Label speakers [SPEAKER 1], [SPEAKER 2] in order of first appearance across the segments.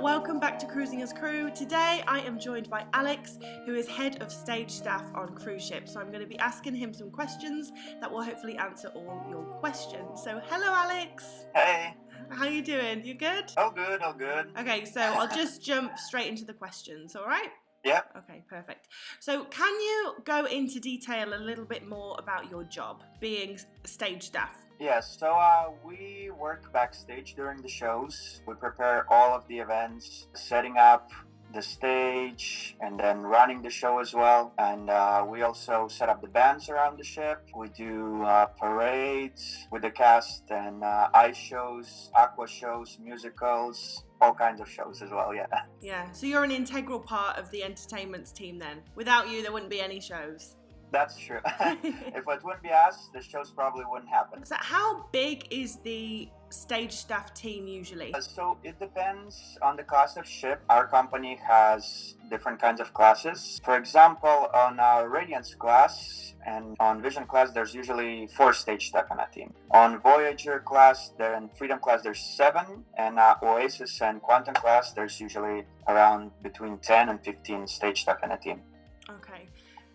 [SPEAKER 1] welcome back to Cruising as Crew. Today I am joined by Alex, who is head of stage staff on cruise ships. So I'm going to be asking him some questions that will hopefully answer all your questions. So hello Alex.
[SPEAKER 2] Hey.
[SPEAKER 1] How you doing? You good?
[SPEAKER 2] All good, all good.
[SPEAKER 1] Okay, so I'll just jump straight into the questions, all right?
[SPEAKER 2] Yeah.
[SPEAKER 1] Okay, perfect. So can you go into detail a little bit more about your job, being stage staff?
[SPEAKER 2] Yes, so we work backstage during the shows. We prepare all of the events, setting up the stage and then running the show as well. And we also set up the bands around the ship. We do parades with the cast and ice shows, aqua shows, musicals, all kinds of shows as well, yeah.
[SPEAKER 1] Yeah, so you're an integral part of the entertainment team then. Without you, there wouldn't be any shows.
[SPEAKER 2] That's true. If it wouldn't be us, the shows probably wouldn't happen.
[SPEAKER 1] So how big is the stage staff team usually?
[SPEAKER 2] So it depends on the class of ship. Our company has different kinds of classes. For example, on our Radiance class and on Vision class, there's usually 4 stage staff on a team. On Voyager class, and Freedom class, there's 7. And Oasis and Quantum class, there's usually around between 10 and 15 stage staff in a team.
[SPEAKER 1] Okay.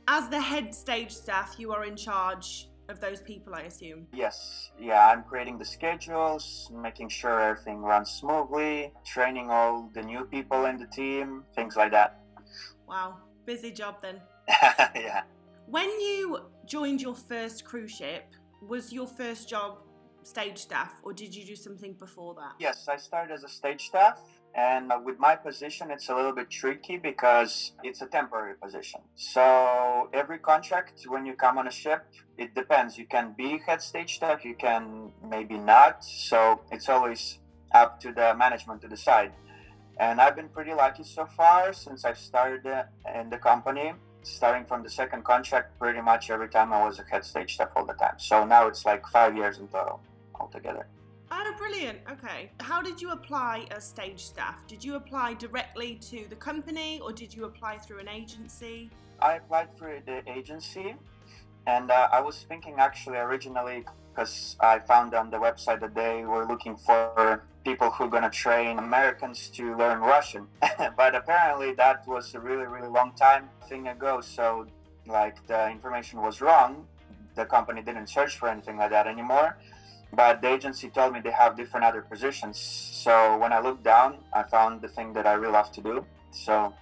[SPEAKER 1] As the head stage staff, you are in charge of those people, I assume?
[SPEAKER 2] Yes. Yeah, I'm creating the schedules, making sure everything runs smoothly, training all the new people in the team, things like that.
[SPEAKER 1] Wow, busy job then.
[SPEAKER 2] Yeah.
[SPEAKER 1] When you joined your first cruise ship, was your first job stage staff or did you do something before that?
[SPEAKER 2] Yes, I started as a stage staff. And with my position, it's a little bit tricky because it's a temporary position. So every contract, when you come on a ship, it depends. You can be head stage staff, you can maybe not. So it's always up to the management to decide. And I've been pretty lucky so far since I've started in the company. Starting from the second contract, pretty much every time I was a head stage staff all the time. So now it's like 5 years in total altogether.
[SPEAKER 1] Oh, brilliant. Okay. How did you apply as stage staff? Did you apply directly to the company or did you apply through an agency?
[SPEAKER 2] I applied through the agency and I was thinking actually originally because I found on the website that they were looking for people who are going to train Americans to learn Russian. But apparently that was a really, really long time thing ago. So like the information was wrong. The company didn't search for anything like that anymore. But the agency told me they have different other positions. So when I looked down, I found the thing that I really love to do. So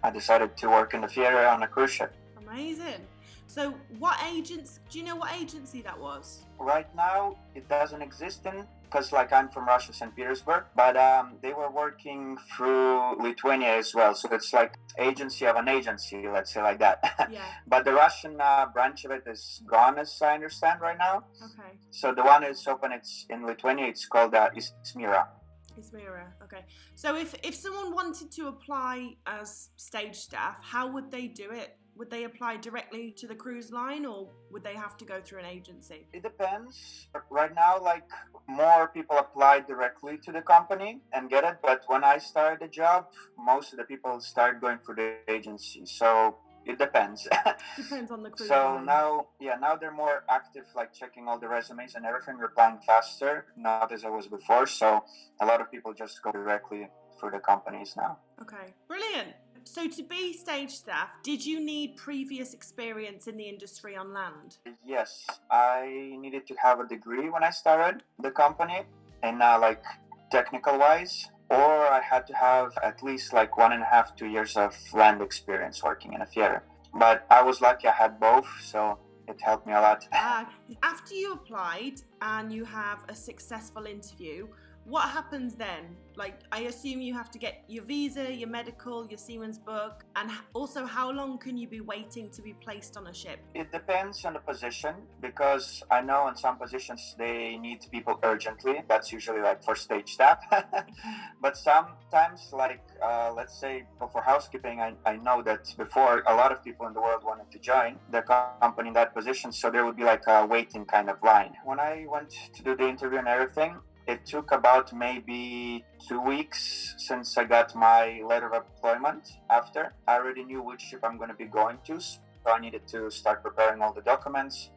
[SPEAKER 2] I decided to work in the theater on a cruise ship.
[SPEAKER 1] Amazing. So do you know what agency that was?
[SPEAKER 2] Right now, it doesn't exist because like I'm from Russia, St. Petersburg, but they were working through Lithuania as well. So it's like agency of an agency, let's say like that.
[SPEAKER 1] Yeah.
[SPEAKER 2] But the Russian branch of it is gone, as I understand right now.
[SPEAKER 1] Okay.
[SPEAKER 2] So the one is open, it's in Lithuania, it's called ITINERARY.
[SPEAKER 1] ITINERARY. Okay. So if someone wanted to apply as stage staff, how would they do it? Would they apply directly to the cruise line or would they have to go through an agency?
[SPEAKER 2] It depends. Right now, like more people apply directly to the company and get it. But when I started the job, most of the people start going through the agency. So it depends.
[SPEAKER 1] Depends on the cruise
[SPEAKER 2] So
[SPEAKER 1] line.
[SPEAKER 2] now they're more active, like checking all the resumes and everything, replying faster, not as I was before. So a lot of people just go directly through the companies now.
[SPEAKER 1] Okay, brilliant. So to be stage staff, did you need previous experience in the industry on land?
[SPEAKER 2] Yes, I needed to have a degree when I started the company, and like technical wise, or I had to have at least like 1.5 to 2 years of land experience working in a theater. But I was lucky I had both, so it helped me a lot.
[SPEAKER 1] After you applied and you have a successful interview, what happens then? Like, I assume you have to get your visa, your medical, your Seaman's book, and also how long can you be waiting to be placed on a ship?
[SPEAKER 2] It depends on the position because I know in some positions they need people urgently. That's usually like for stage staff. But sometimes like let's say for housekeeping, I know that before a lot of people in the world wanted to join the company in that position. So there would be like a waiting kind of line. When I went to do the interview and everything, it took about maybe 2 weeks since I got my letter of employment after. I already knew which ship I'm going to be going to, so I needed to start preparing all the documents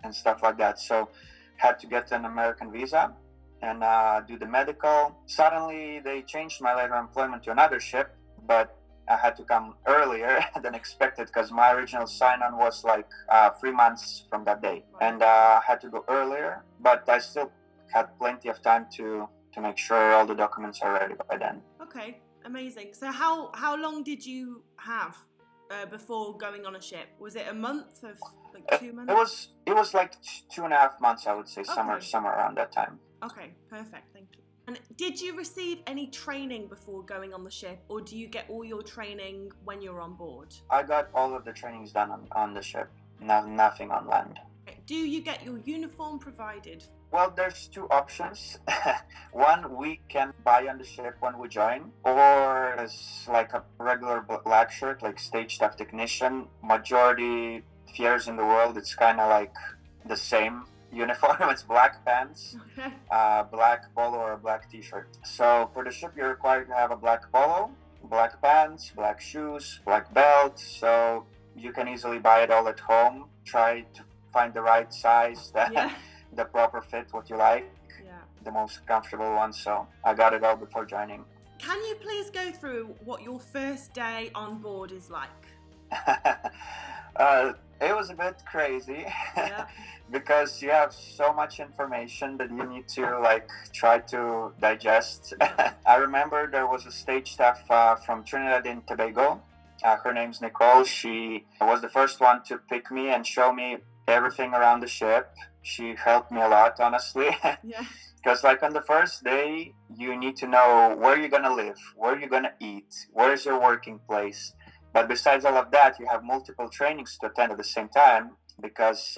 [SPEAKER 2] and stuff like that. So had to get an American visa and do the medical. Suddenly, they changed my letter of employment to another ship, but I had to come earlier than expected because my original sign-on was like 3 months from that day, and I had to go earlier. But I still had plenty of time to make sure all the documents are ready by then.
[SPEAKER 1] Okay, amazing. So how long did you have before going on a ship? Was it a month of like 2 months?
[SPEAKER 2] It was like 2.5 months, I would say,
[SPEAKER 1] Okay.
[SPEAKER 2] somewhere around that time.
[SPEAKER 1] Okay, perfect. Thank you. And did you receive any training before going on the ship, or do you get all your training when you're on board?
[SPEAKER 2] I got all of the trainings done on the ship, nothing on land.
[SPEAKER 1] Do you get your uniform provided?
[SPEAKER 2] Well, there's two options. One, we can buy on the ship when we join, or it's like a regular black shirt, like stage staff technician. Majority theaters in the world, it's kind of like the same uniform. It's black pants,
[SPEAKER 1] Okay.
[SPEAKER 2] Black polo, or a black t-shirt. So for the ship, you're required to have a black polo, black pants, black shoes, black belt. So you can easily buy it all at home. Try to find the right size, the proper fit, what you like, the most comfortable one. So I got it all before joining.
[SPEAKER 1] Can you please go through what your first day on board is like?
[SPEAKER 2] It was a bit crazy because you have so much information that you need to like try to digest. I remember there was a stage staff from Trinidad and Tobago. Her name's Nicole. She was the first one to pick me and show me everything around the ship. She helped me a lot, honestly. Because like on the first day, you need to know where you're gonna live, where you're gonna eat, where's your working place. But besides all of that, you have multiple trainings to attend at the same time, because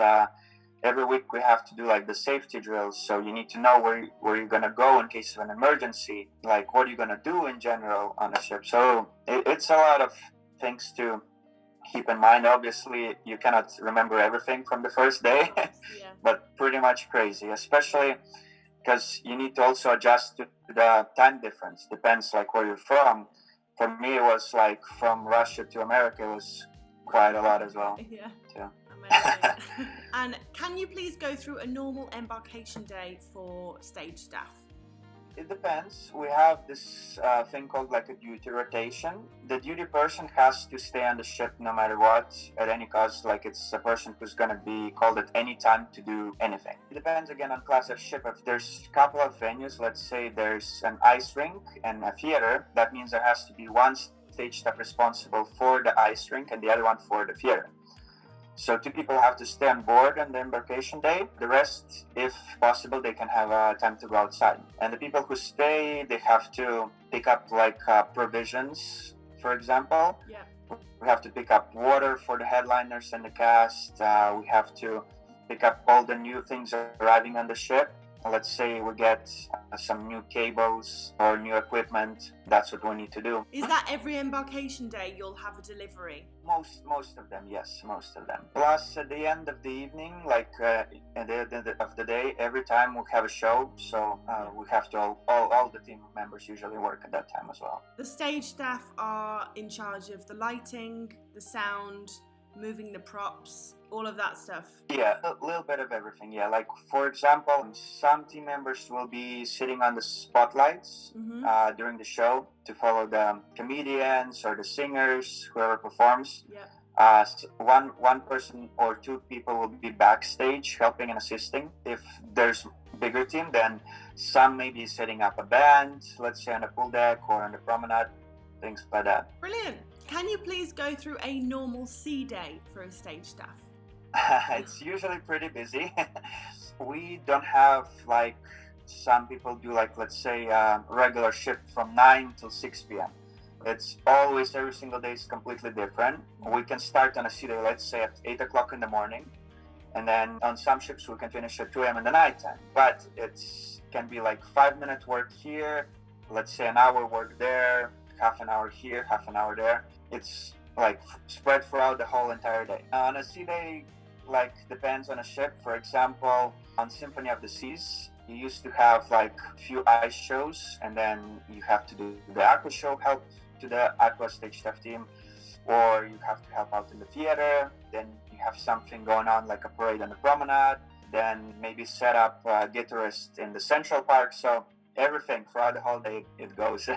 [SPEAKER 2] every week we have to do like the safety drills. So you need to know where you're gonna go in case of an emergency, like what are you gonna do in general on a ship. So it's a lot of things to keep in mind. Obviously, you cannot remember everything from the first day, but pretty much crazy, especially because you need to also adjust to the time difference. Depends like where you're from. For me, it was like from Russia to America. It was quite a lot as well.
[SPEAKER 1] Amazing. And can you please go through a normal embarkation day for stage staff?
[SPEAKER 2] It depends. We have this thing called like a duty rotation. The duty person has to stay on the ship no matter what, at any cost. Like it's a person who's going to be called at any time to do anything. It depends again on class of ship. If there's a couple of venues, let's say there's an ice rink and a theater, that means there has to be one stage staff responsible for the ice rink and the other one for the theater. So 2 people have to stay on board on the embarkation day. The rest, if possible, they can have time to go outside. And the people who stay, they have to pick up like provisions, for example. We have to pick up water for the headliners and the cast. We have to pick up all the new things arriving on the ship. Let's say we get some new cables or new equipment. That's what we need to do.
[SPEAKER 1] Is that every embarkation day you'll have a delivery?
[SPEAKER 2] Most of them, yes, most of them. Plus, at the end of the evening, like at the end of the day, every time we have a show, so we have to all the team members usually work at that time as well.
[SPEAKER 1] The stage staff are in charge of the lighting, the sound, moving the props, all of that stuff.
[SPEAKER 2] Yeah, a little bit of everything. Yeah, like for example, some team members will be sitting on the spotlights during the show to follow the comedians or the singers, whoever performs. One person or 2 people will be backstage helping and assisting. If there's a bigger team, then some may be setting up a band, let's say on the pool deck or on the promenade, things like that.
[SPEAKER 1] Brilliant. Can you please go through a normal sea day for a stage staff?
[SPEAKER 2] It's usually pretty busy. We don't have like some people do, like let's say a regular shift from 9 till 6 p.m. It's always, every single day is completely different. We can start on a sea day, let's say at 8 o'clock in the morning, and then on some ships we can finish at 2 a.m. in the nighttime. But it can be like 5-minute work here, let's say an hour work there, half an hour here, half an hour there. It's like spread throughout the whole entire day. On a sea day, like depends on a ship. For example, on Symphony of the Seas, you used to have like a few ice shows, and then you have to do the aqua show, help to the aqua stage staff team, or you have to help out in the theater. Then you have something going on like a parade on the promenade. then maybe set up guitarist in the Central Park. So everything throughout the whole day, it goes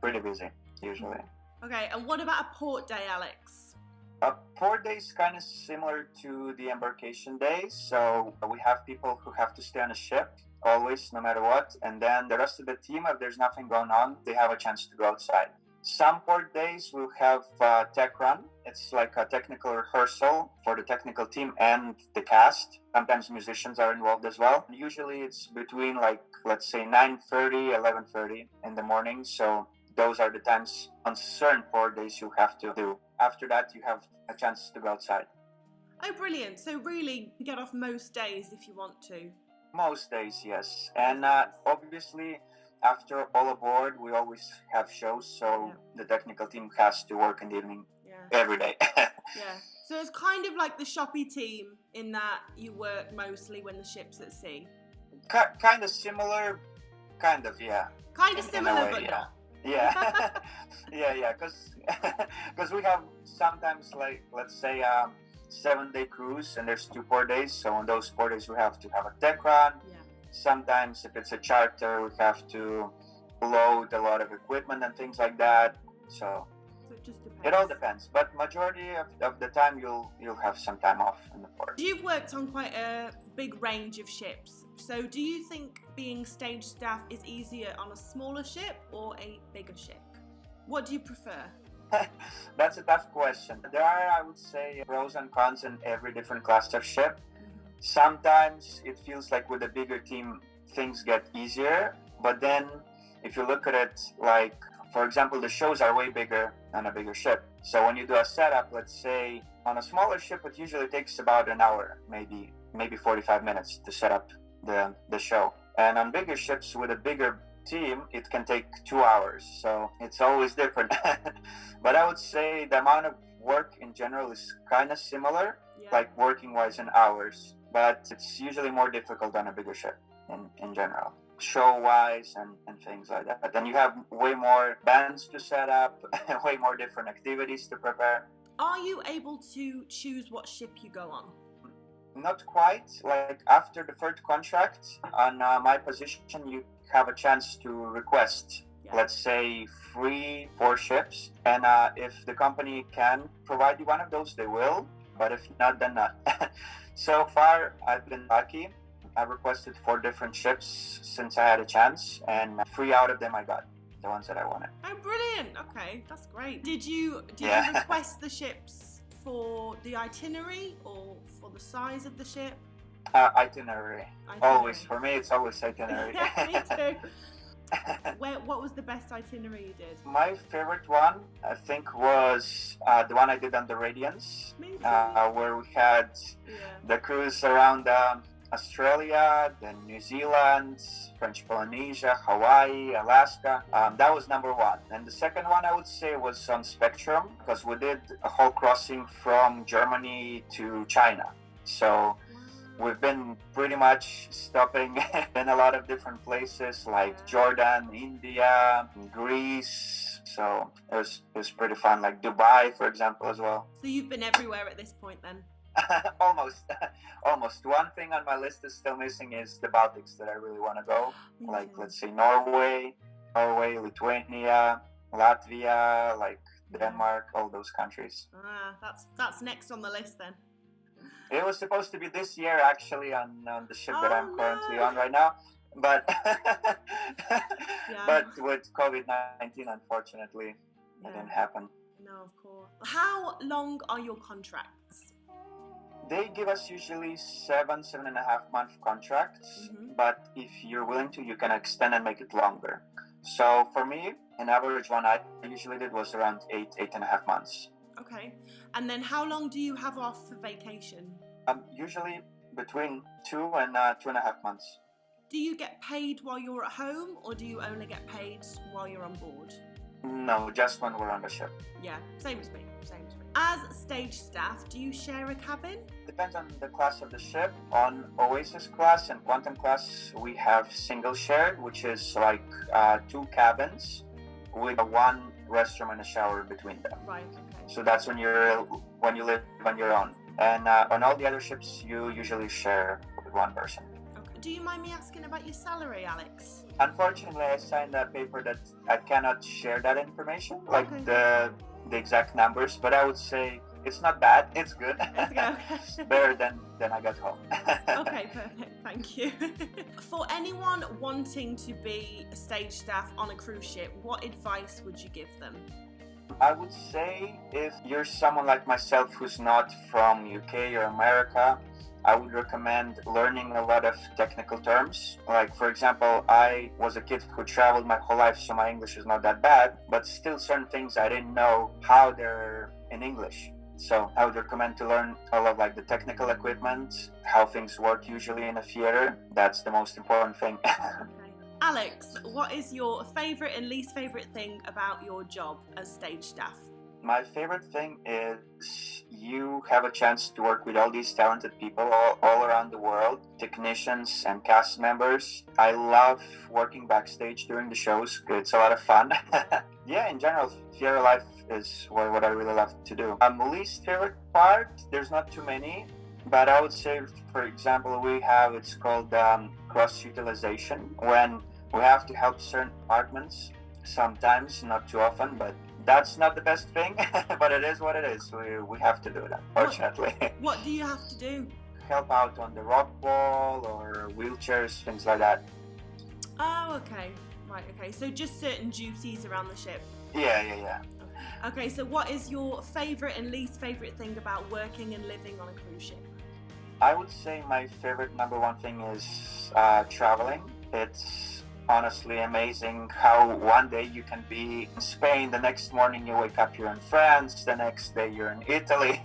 [SPEAKER 2] pretty busy usually.
[SPEAKER 1] Okay, and what about a port day, Alex?
[SPEAKER 2] A port day is kind of similar to the embarkation day. So we have people who have to stay on a ship always, no matter what. And then the rest of the team, if there's nothing going on, they have a chance to go outside. Some port days will have tech run. It's like a technical rehearsal for the technical team and the cast. Sometimes musicians are involved as well. Usually it's between, like, let's say 9:30, 11:30 in the morning. So those are the times on certain port days you have to do. After that, you have a chance to go outside.
[SPEAKER 1] Oh, brilliant. So really get off most days if you want to.
[SPEAKER 2] Most days, yes. And obviously, after all aboard, we always have shows, so the technical team has to work in the evening every day.
[SPEAKER 1] Yeah. So it's kind of like the shoppy team in that you work mostly when the ship's at sea.
[SPEAKER 2] Kind of similar, kind of, yeah.
[SPEAKER 1] Kind of similar,
[SPEAKER 2] way,
[SPEAKER 1] but not.
[SPEAKER 2] Yeah. yeah, because we have sometimes, like, let's say 7-day cruise, and there's 2 port days. So on those port days, we have to have a tech run.
[SPEAKER 1] Yeah.
[SPEAKER 2] Sometimes if it's a charter, we have to load a lot of equipment and things like that. So
[SPEAKER 1] it just depends.
[SPEAKER 2] It all depends, but majority of the time you'll have some time off in the port.
[SPEAKER 1] You've worked on quite a big range of ships. So do you think being stage staff is easier on a smaller ship or a bigger ship? What do you prefer?
[SPEAKER 2] That's a tough question. There are, I would say, pros and cons in every different class of ship. Sometimes it feels like with a bigger team, things get easier. But then if you look at it, like, for example, the shows are way bigger on a bigger ship. So when you do a setup, let's say on a smaller ship, it usually takes about an hour, maybe 45 minutes to set up the show. And on bigger ships with a bigger team, it can take 2 hours. So it's always different. But I would say the amount of work in general is kind of similar, like working wise in hours. But it's usually more difficult on a bigger ship in general, show-wise and things like that. But then you have way more bands to set up, way more different activities to prepare.
[SPEAKER 1] Are you able to choose what ship you go on?
[SPEAKER 2] Not quite. Like after the third contract, on my position, you have a chance to request, let's say 3-4 ships. And if the company can provide you one of those, they will. But if not, then not. So far, I've been lucky. I requested 4 different ships since I had a chance, and 3 out of them I got, the ones that I wanted.
[SPEAKER 1] Oh, brilliant. Okay, that's great. Did you request the ships for the itinerary or for the size of the ship?
[SPEAKER 2] Itinerary. Always. For me, it's always itinerary.
[SPEAKER 1] Yeah, me too. What was the best itinerary you did?
[SPEAKER 2] My favorite one, I think, was the one I did on the Radiance, where we had the cruise around Australia, then New Zealand, French Polynesia, Hawaii, Alaska. That was number 1. And the second one, I would say, was on Spectrum, because we did a whole crossing from Germany to China. So we've been pretty much stopping in a lot of different places like Jordan, India, Greece. So it was pretty fun, like Dubai, for example, as well.
[SPEAKER 1] So you've been everywhere at this point then?
[SPEAKER 2] Almost. One thing on my list is still missing is the Baltics that I really want to go. Like, let's say Norway, Lithuania, Latvia, like Denmark, all those countries.
[SPEAKER 1] That's next on the list then.
[SPEAKER 2] It was supposed to be this year, actually, on the ship that I'm currently on right now. But but with COVID-19, unfortunately, it didn't happen.
[SPEAKER 1] No, of course. How long are your contracts?
[SPEAKER 2] They give us usually 7.5 month contracts. But if you're willing to, you can extend and make it longer. So for me, an average one I usually did was around 8.5 months.
[SPEAKER 1] Okay. And then how long do you have off for vacation?
[SPEAKER 2] Usually between 2 and 2.5 months.
[SPEAKER 1] Do you get paid while you're at home, or do you only get paid while you're on board?
[SPEAKER 2] No, just when we're on the ship.
[SPEAKER 1] Yeah, same as me. As stage staff, do you share a cabin?
[SPEAKER 2] Depends on the class of the ship. On Oasis class and Quantum class, we have single shared, which is like 2 cabins with 1 restroom and a shower between them.
[SPEAKER 1] Right. Okay.
[SPEAKER 2] So that's when you live on your own. And on all the other ships, you usually share with one person.
[SPEAKER 1] Okay. Do you mind me asking about your salary, Alex?
[SPEAKER 2] Unfortunately, I signed a paper that I cannot share that information, like
[SPEAKER 1] Okay.
[SPEAKER 2] the exact numbers, but I would say it's not bad, it's good.
[SPEAKER 1] Okay.
[SPEAKER 2] Better than I got home.
[SPEAKER 1] Okay, perfect, thank you. For anyone wanting to be stage staff on a cruise ship, what advice would you give them?
[SPEAKER 2] I would say if you're someone like myself who's not from UK or America, I would recommend learning a lot of technical terms. Like, for example, I was a kid who traveled my whole life, so my English is not that bad, but still certain things I didn't know how they're in English. So I would recommend to learn all of like the technical equipment, how things work usually in a theater. That's the most important thing.
[SPEAKER 1] Okay. Alex, what is your favourite and least favourite thing about your job as stage staff?
[SPEAKER 2] My favorite thing is you have a chance to work with all these talented people all around the world, technicians and cast members. I love working backstage during the shows. It's a lot of fun. Yeah, in general, theater life is what I really love to do. Least favorite part, there's not too many, but I would say, for example, it's called cross-utilization, when we have to help certain departments, sometimes, not too often, but that's not the best thing, but it is what it is. We have to do that, fortunately.
[SPEAKER 1] What do you have to do?
[SPEAKER 2] Help out on the rock wall or wheelchairs, things like that.
[SPEAKER 1] Oh, okay. Right, okay. So just certain duties around the ship.
[SPEAKER 2] Yeah.
[SPEAKER 1] Okay, so what is your favourite and least favourite thing about working and living on a cruise ship?
[SPEAKER 2] I would say my favorite number one thing is traveling. It's honestly amazing how one day you can be in Spain, the next morning you wake up, you're in France, the next day you're in Italy,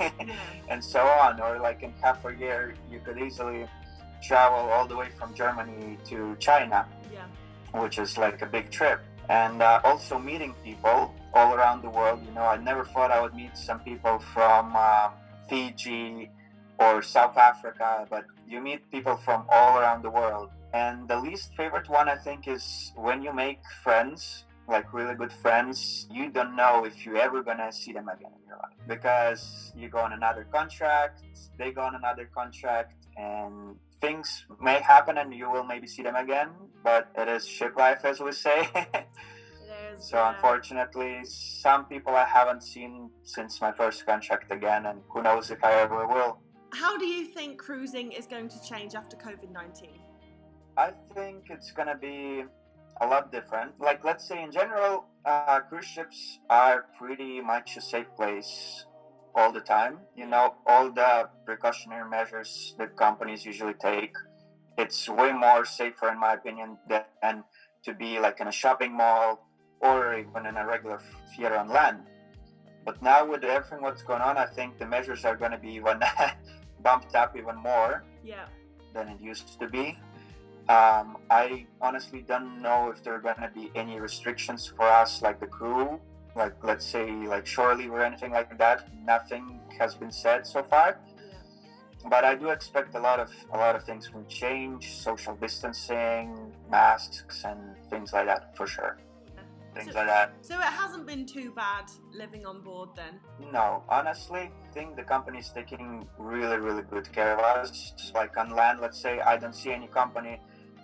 [SPEAKER 2] and so on. Or like in half a year, you could easily travel all the way from Germany to China, which is like a big trip. And also meeting people all around the world. You know, I never thought I would meet some people from Fiji or South Africa, but you meet people from all around the world. And the least favorite one, I think, is when you make friends, like really good friends, you don't know if you're ever gonna see them again in your life, because you go on another contract, they go on another contract, and things may happen and you will maybe see them again, but it is ship life, as we say. So unfortunately, some people I haven't seen since my first contract again, and who knows if I ever will.
[SPEAKER 1] How do you think cruising is going to change after COVID-19?
[SPEAKER 2] I think it's gonna be a lot different. Like, let's say in general, cruise ships are pretty much a safe place all the time. You know, all the precautionary measures that companies usually take, it's way more safer, in my opinion, than to be like in a shopping mall or even in a regular theater on land. But now with everything what's going on, I think the measures are going to be even bumped up even more than it used to be. I honestly don't know if there are going to be any restrictions for us, like the crew, like let's say like shore leave or anything like that. Nothing has been said so far. But I do expect a lot of things will change, social distancing, masks, and things like that for sure. So
[SPEAKER 1] it hasn't been too bad living on board then?
[SPEAKER 2] No, honestly, I think the company is taking really, really good care of us. Like on land, let's say, I don't see any company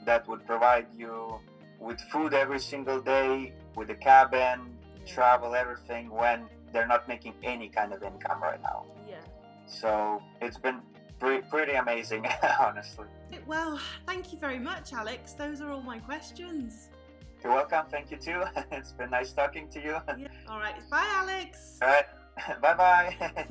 [SPEAKER 2] that would provide you with food every single day, with a cabin, travel, everything, when they're not making any kind of income right now. So it's been pretty amazing, honestly.
[SPEAKER 1] Well, thank you very much, Alex. Those are all my questions.
[SPEAKER 2] You're welcome. Thank you too. It's been nice talking to you.
[SPEAKER 1] All right. Bye, Alex.
[SPEAKER 2] All right. Bye-bye.